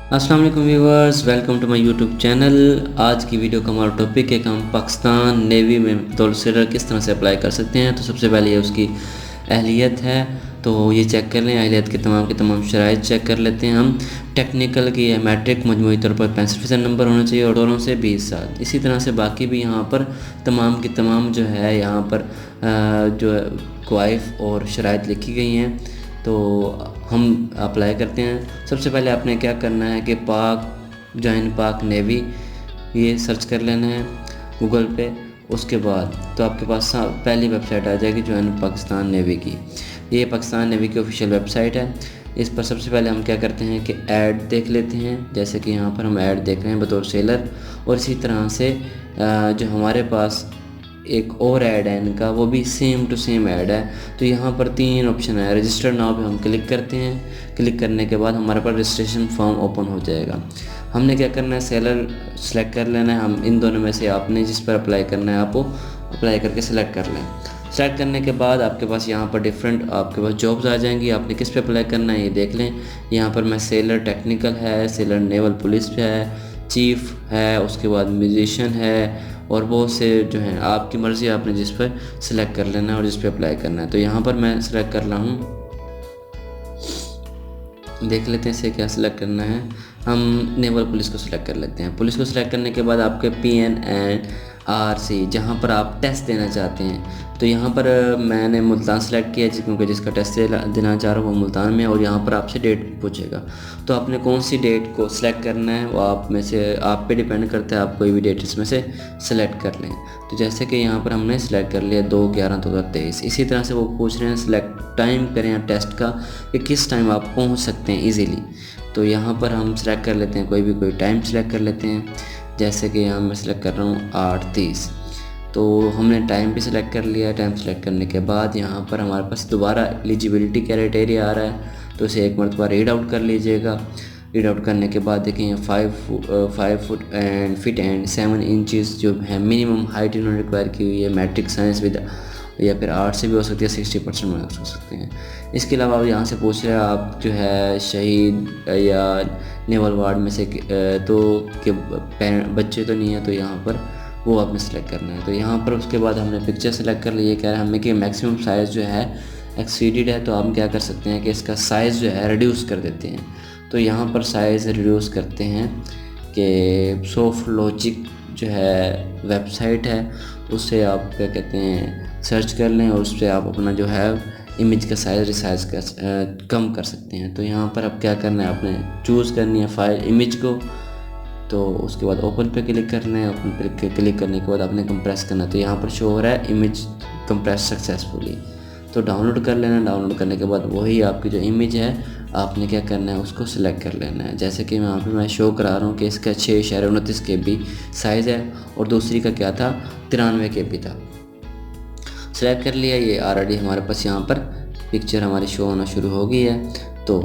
अस्सलाम वालेकुम viewers, welcome to my YouTube channel. आज की वीडियो का हमारा टॉपिक है कि हम पाकिस्तान नेवी में बतौर सेलर किस तरह से अप्लाई कर सकते हैं। तो सबसे पहले ये उसकी अहलियत है, तो ये चेक कर लें। अहलियत के तमाम शराइत चेक कर लेते हैं हम। टेक्निकल की है, मैट्रिक मजमूई तौर पर 65% नंबर होना चाहिए और दोनों से 20 साल। इसी तरह से बाकी भी यहाँ पर तमाम की तमाम जो है यहाँ पर जो क्वाइफ और शराइत लिखी गई हैं। तो हम अप्लाई करते हैं। सबसे पहले आपने क्या करना है कि जॉइन पाक नेवी ये सर्च कर लेना है गूगल पे। उसके बाद तो आपके पास पहली वेबसाइट आ जाएगी जॉइन पाकिस्तान नेवी की। ये पाकिस्तान नेवी की ऑफिशियल वेबसाइट है। इस पर सबसे पहले हम क्या करते हैं कि ऐड देख लेते हैं, जैसे कि यहाँ पर हम ऐड देख रहे हैं बतौर सेलर। और इसी तरह से जो हमारे पास एक और ऐड है इनका, वो भी सेम टू सेम ऐड है। तो यहाँ पर 3 ऑप्शन है। रजिस्टर नाउ पे हम क्लिक करते हैं। क्लिक करने के बाद हमारे पास रजिस्ट्रेशन फॉर्म ओपन हो जाएगा। हमने क्या करना है, सेलर सेलेक्ट कर लेना है। हम इन दोनों में से आपने जिस पर अप्लाई करना है आप वो अप्लाई करके सेलेक्ट कर लें। सेलेक्ट करने के बाद आपके पास यहाँ पर डिफरेंट आपके पास जॉब्स आ जाएंगी। आपने किस पे अप्लाई करना है ये देख लें। यहाँ पर मैं सेलर टेक्निकल है, सेलर नेवल पुलिस पे है, चीफ है, उसके बाद म्यूजिशियन है और बहुत से जो हैं। आपकी मर्ज़ी, आपने जिस पर सिलेक्ट कर लेना है और जिस पर अप्लाई करना है। तो यहाँ पर मैं सिलेक्ट कर रहा हूँ, देख लेते हैं इसे क्या सिलेक्ट करना है। हम नेवल पुलिस को सिलेक्ट कर लेते हैं। पुलिस को सिलेक्ट करने के बाद आपके PNRC जहाँ पर आप टेस्ट देना चाहते हैं, तो यहाँ पर मैंने मुल्तान सेलेक्ट किया क्योंकि जिसका टेस्ट देना चाह रहा हूँ वो मुल्तान में। और यहाँ पर आपसे डेट पूछेगा, तो आपने कौन सी डेट को सिलेक्ट करना है वो आप पे डिपेंड करता है। आप कोई भी डेट इसमें से सिलेक्ट कर लें। तो जैसे कि यहाँ पर हमने सिलेक्ट कर लिया 2/11/2023। इसी तरह से वो पूछ रहे हैं सिलेक्ट टाइम करें या टेस्ट का कि किस टाइम आप पहुँच सकते हैं ईज़िली। तो यहाँ पर हम सिलेक्ट कर लेते हैं, कोई टाइम सिलेक्ट कर लेते हैं। जैसे कि यहाँ मैं सिलेक्ट कर रहा हूँ 8:30। तो हमने टाइम भी सिलेक्ट कर लिया। टाइम सिलेक्ट करने के बाद यहाँ पर हमारे पास दोबारा एलिजिबिलिटी क्राइटेरिया आ रहा है, तो इसे एक मरतबा रीड आउट कर लीजिएगा। रीड आउट करने के बाद देखें 5 foot and fit and 7 inches जो है मिनिमम हाइट इन्होंने रिक्वायर की हुई है। मैट्रिक साइंस विद या फिर आर्ट से भी हो सकती है, 60% मार्क्स हो सकते हैं। इसके अलावा आप यहाँ से पूछ रहे हैं आप जो है शहीद या नेवल वार्ड में से तो के बच्चे तो नहीं है, तो यहाँ पर वो आपने सेलेक्ट करना है। तो यहाँ पर उसके बाद हमने पिक्चर सेलेक्ट कर ली है। कह रहे हैं हमें कि मैक्सिमम साइज़ जो है एक्सीडेड है, तो हम क्या कर सकते हैं कि इसका साइज़ जो है रिड्यूस कर देते हैं। तो यहाँ पर साइज़ रिड्यूस करते हैं कि सॉफ्ट लॉजिक जो है वेबसाइट है, उससे आप क्या कहते हैं सर्च कर लें और उस पर आप अपना जो है इमेज का साइज़ कम कर सकते हैं। तो यहाँ पर अब क्या करना है, आपने चूज़ करनी है फाइल इमेज को। तो उसके बाद ओपन पे क्लिक करना है। ओपन पे क्लिक करने के बाद आपने कंप्रेस करना है। तो यहाँ पर शो हो रहा है इमेज कंप्रेस सक्सेसफुली। तो डाउनलोड कर लेना। डाउनलोड करने के बाद वही आपकी जो इमेज है आपने क्या करना है उसको सिलेक्ट कर लेना है। जैसे कि यहाँ पे मैं शो करा रहा हूँ कि इसका 6.29 KB साइज़ है और दूसरी का क्या था 93 KB था। सेलेक्ट कर लिया। ये ऑलरेडी हमारे पास यहाँ पर पिक्चर हमारी शो होना शुरू हो गई है। तो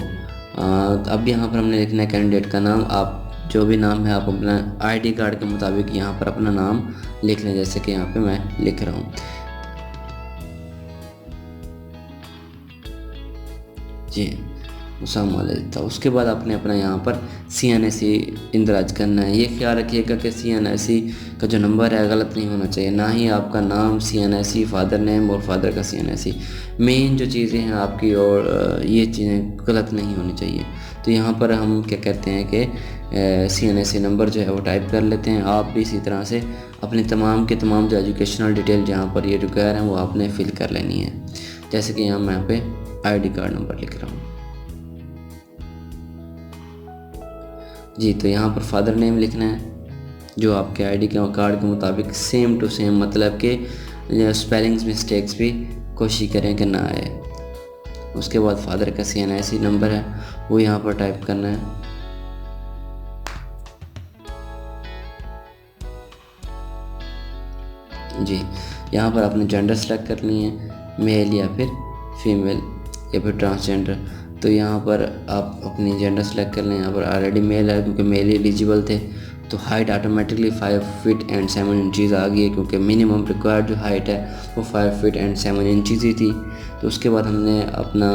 अब यहाँ पर हमने लिखना है कैंडिडेट का नाम। आप जो भी नाम है आप अपना ID कार्ड के मुताबिक यहाँ पर अपना नाम लिख लें, जैसे कि यहाँ पे मैं लिख रहा हूँ जी उसामा था। उसके बाद आपने अपना यहाँ पर CNSE इंदराज करना है। ये ख्याल रखिएगा कि CNSE का जो नंबर है गलत नहीं होना चाहिए, ना ही आपका नाम CNSE, फादर नेम और फादर का CNSE। मेन जो चीज़ें हैं आपकी और ये चीज़ें गलत नहीं होनी चाहिए। तो यहाँ पर हम क्या कहते हैं कि CNSE नंबर जो है वो टाइप कर लेते हैं। आप भी इसी तरह से अपने तमाम जो एजुकेशनल डिटेल जहाँ पर ये रिक्वायर हैं वो आपने फिल कर लेनी है। जैसे कि यहाँ पे ID कार्ड नंबर लिख रहा हूँ जी। तो यहाँ पर फादर नेम लिखना है जो आपके ID के कार्ड के मुताबिक सेम टू सेम, मतलब कि स्पेलिंग्स मिस्टेक्स भी कोशिश करें कि ना आए। उसके बाद फादर का CNSE नंबर है वो यहाँ पर टाइप करना है जी। यहाँ पर आपने जेंडर सेलेक्ट करनी है, मेल या फिर फीमेल या फिर ट्रांसजेंडर। तो यहाँ पर आप अपनी जेंडर सेलेक्ट कर लें। यहाँ पर ऑलरेडी मेल है क्योंकि मेल ही एलिजिबल थे। तो height automatically 5 feet and 7 inches आ गई है क्योंकि मिनिमम रिक्वायर्ड जो हाइट है वो 5 फीट एंड 7 इंचज़ ही थी। तो उसके बाद हमने अपना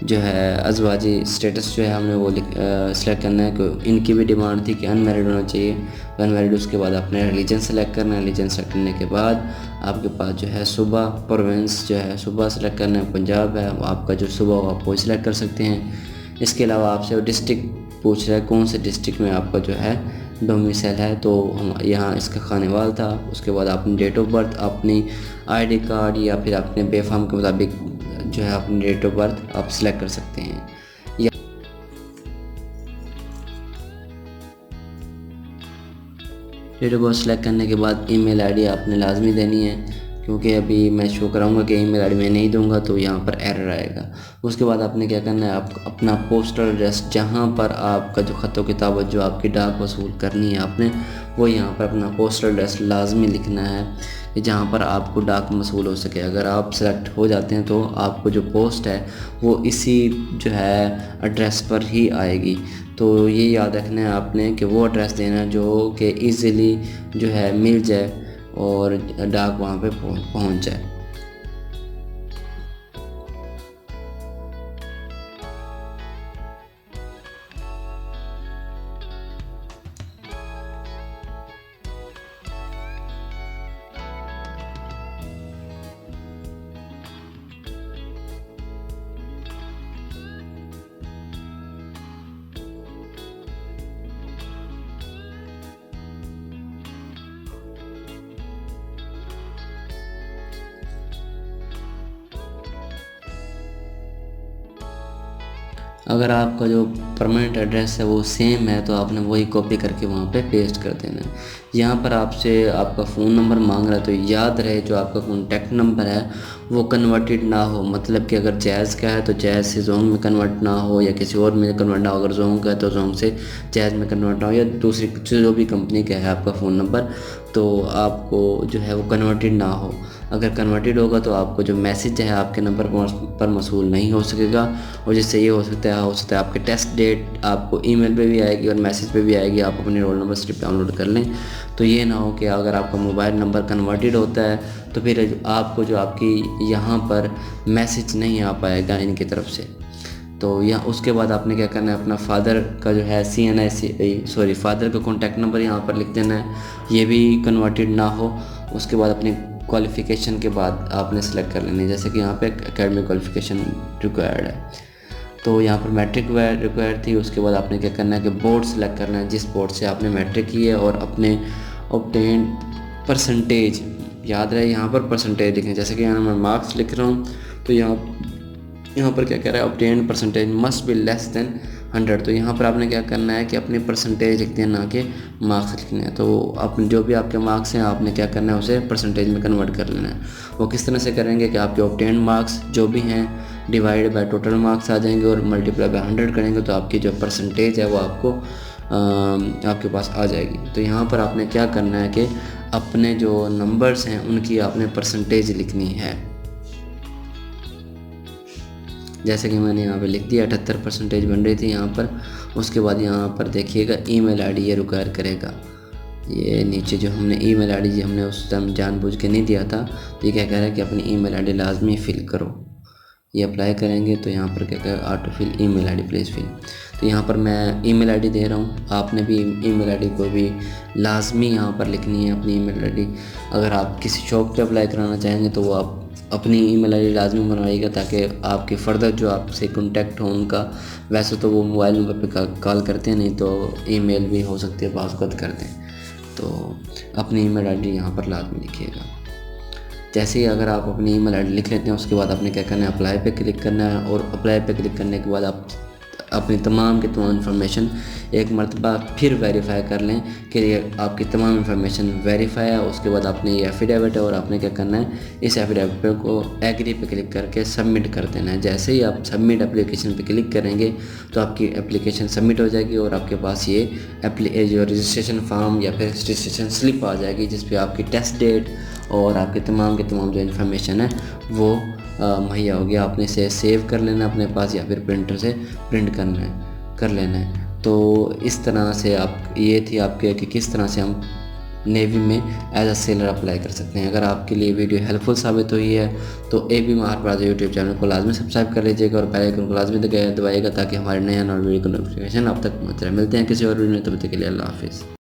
जो है अजवाजी स्टेटस जो है हमने वो सिलेक्ट करना है। कि इनकी भी डिमांड थी कि अनमैरिड होना चाहिए, अनमैरिड। उसके बाद आपने रिलीजन सेलेक्ट करना है। रिलीजन सेलेक्ट करने के बाद आपके पास जो है सूबा प्रोविंस जो है सूबा सेलेक्ट करना है, पंजाब है, आपका जो सूबा हो आप वो सिलेक्ट कर सकते हैं। इसके अलावा आपसे वो डिस्ट्रिक्ट पूछ रहा है कौन से डिस्ट्रिक्ट में आपका जो है डोमिसाइल है, तो हम यहाँ इसका खानेवाल था। उसके बाद अपनी डेट ऑफ बर्थ, अपनी आईडी कार्ड या फिर अपने बेफाम के मुताबिक जो है अपनी डेट ऑफ बर्थ आप सिलेक्ट कर सकते हैं। डेट ऑफ बर्थ सेलेक्ट करने के बाद ईमेल आईडी आपने लाजमी देनी है, क्योंकि अभी मैं शो कराऊंगा कि ईमेल आईडी मैं नहीं दूंगा तो यहाँ पर एरर आएगा। उसके बाद आपने क्या करना है, आप अपना पोस्टल एड्रेस जहाँ पर आपका जो ख़त किताबत जो आपकी डाक वसूल करनी है आपने, वो यहाँ पर अपना पोस्टल एड्रेस लाजमी लिखना है कि जहाँ पर आपको डाक वसूल हो सके। अगर आप सेलेक्ट हो जाते हैं तो आपको जो पोस्ट है वो इसी जो है एड्रेस पर ही आएगी। तो ये याद रखना है आपने कि वो एड्रेस देना जो कि ईज़िली जो है मिल जाए और डाक वहाँ पे पहुँच जाए। अगर आपका जो परमानेंट एड्रेस है वो सेम है तो आपने वही कॉपी करके वहाँ पे पेस्ट कर देना है। यहाँ पर आपसे आपका फ़ोन नंबर मांग रहा है, तो याद रहे जो आपका कॉन्टैक्ट नंबर है वो कन्वर्टेड ना हो। मतलब कि अगर जैज़ का है तो जैज़ से जोंग में कन्वर्ट ना हो या किसी और में कन्वर्ट ना हो। अगर जोंग का है तो जोंग से जैज़ में कन्वर्ट ना हो, या दूसरी जो भी कंपनी का है आपका फ़ोन नंबर, तो आपको जो है वो कन्वर्टेड ना हो। अगर कन्वर्टेड होगा तो आपको जो मैसेज है आपके नंबर पर मौसूल नहीं हो सकेगा, और जिससे ये हो सकता है आपके टेस्ट डेट आपको ईमेल पे भी आएगी और मैसेज पे भी आएगी। आप अपने रोल नंबर स्लिप डाउनलोड कर लें। तो ये ना हो कि अगर आपका मोबाइल नंबर कन्वर्टेड होता है तो फिर आपको जो आपकी यहाँ पर मैसेज नहीं आ पाएगा इनकी तरफ से। तो यहाँ उसके बाद आपने क्या करना है, अपना फादर का जो है फादर का कॉन्टैक्ट नंबर यहाँ पर लिख देना है, ये भी कन्वर्टेड ना हो। उसके बाद अपनी क्वालिफ़िकेशन के बाद आपने सेलेक्ट कर लेनी है, जैसे कि यहाँ पे एकेडमिक क्वालिफ़िकेशन रिक्वायर्ड है तो यहाँ पर मैट्रिक रिक्वायर्ड थी। उसके बाद आपने क्या करना है कि बोर्ड सेलेक्ट करना है, जिस बोर्ड से आपने मैट्रिक की है, और अपने ऑब्टेन परसेंटेज याद रहे यहाँ पर परसेंटेज लिखें। जैसे कि यहाँ मैं मार्क्स लिख रहा हूँ तो यहाँ पर क्या कह रहा है, obtain percentage must be less than 100। तो यहाँ पर आपने क्या करना है कि अपनी परसेंटेज लिखते हैं, ना कि मार्क्स लिखने हैं। तो अपने जो भी आपके मार्क्स हैं आपने क्या करना है उसे परसेंटेज में कन्वर्ट कर लेना है। वो किस तरह से करेंगे कि आपके ऑब्टेन मार्क्स जो भी हैं डिवाइड बाय टोटल मार्क्स आ जाएंगे और मल्टीप्लाई बाय 100 करेंगे तो आपकी जो परसेंटेज है वो आपको आपके पास आ जाएगी। तो यहाँ पर आपने क्या करना है कि अपने जो नंबर्स हैं उनकी आपने परसेंटेज लिखनी है। जैसे कि मैंने यहाँ पे लिख दिया 78% बन रही थी यहाँ पर। उसके बाद यहाँ पर देखिएगा ईमेल आईडी ये रिक्वायर करेगा। ये नीचे जो हमने ईमेल आईडी हमने उस टाइम जानबूझ के नहीं दिया था, तो ये क्या कह रहा है कि अपनी ईमेल आईडी लाजमी फ़िल करो। ये अप्लाई करेंगे तो यहाँ पर क्या करेगा, auto fill email ID please fill. तो यहाँ पर मैं ईमेल आईडी दे रहा हूँ, आपने भी ईमेल आईडी को भी लाजमी यहाँ पर लिखनी है अपनी ईमेल आईडी। अगर आप किसी शॉप पे अप्लाई कराना चाहेंगे तो वो आप अपनी ईमेल आईडी लाजमी बनवाइएगा, ताकि आपके फ़र्दर जो आपसे कॉन्टैक्ट हो उनका, वैसे तो वो मोबाइल नंबर पे कॉल करते हैं, नहीं तो ईमेल भी हो सकती है बाज़ वक़्त करते हैं। तो अपनी ईमेल आईडी यहाँ पर लाजमी लिखिएगा। जैसे ही अगर आप अपनी ईमेल आईडी लिख लेते हैं उसके बाद आपने क्या करना है, अप्लाई पे क्लिक करना है। और अप्लाई पे क्लिक करने के बाद आप अपनी तमाम की तमाम इन्फॉर्मेशन एक मरतबा फिर वेरीफाई कर लें कि ये आपकी तमाम इन्फॉर्मेशन वेरीफाई है। उसके बाद आपने ये एफिडेविट है और आपने क्या करना है, इस एफिडेविट को एग्री पे क्लिक करके सबमिट कर देना है। जैसे ही आप सबमिट एप्लीकेशन पे क्लिक करेंगे तो आपकी एप्लीकेशन सबमिट हो जाएगी और आपके पास ये जो रजिस्ट्रेशन फॉर्म या फिर रजिस्ट्रेशन स्लिप आ जाएगी, जिस पर आपकी टेस्ट डेट और आपके तमाम के तमाम जो इन्फॉर्मेशन है वो मुहैया हो गया। आपने इसे सेव कर लेना अपने पास या फिर प्रिंटर से प्रिंट कर लेना है। तो इस तरह से आप, ये थी आपके कि किस तरह से हम नेवी में एज अ सेलर अप्लाई कर सकते हैं। अगर आपके लिए वीडियो हेल्पफुल साबित हुई है तो AB महारप्राजा यूट्यूब चैनल को लाजमी सब्सक्राइब कर लीजिएगा और बेल आइकन को लाजमी दबाइएगा ताकि हमारे नए वीडियो का नोटिफिकेशन आप तक पहुँच रहे। मिलते हैं किसी और वीडियो में, तब तक के लिए अल्लाह हाफिज़।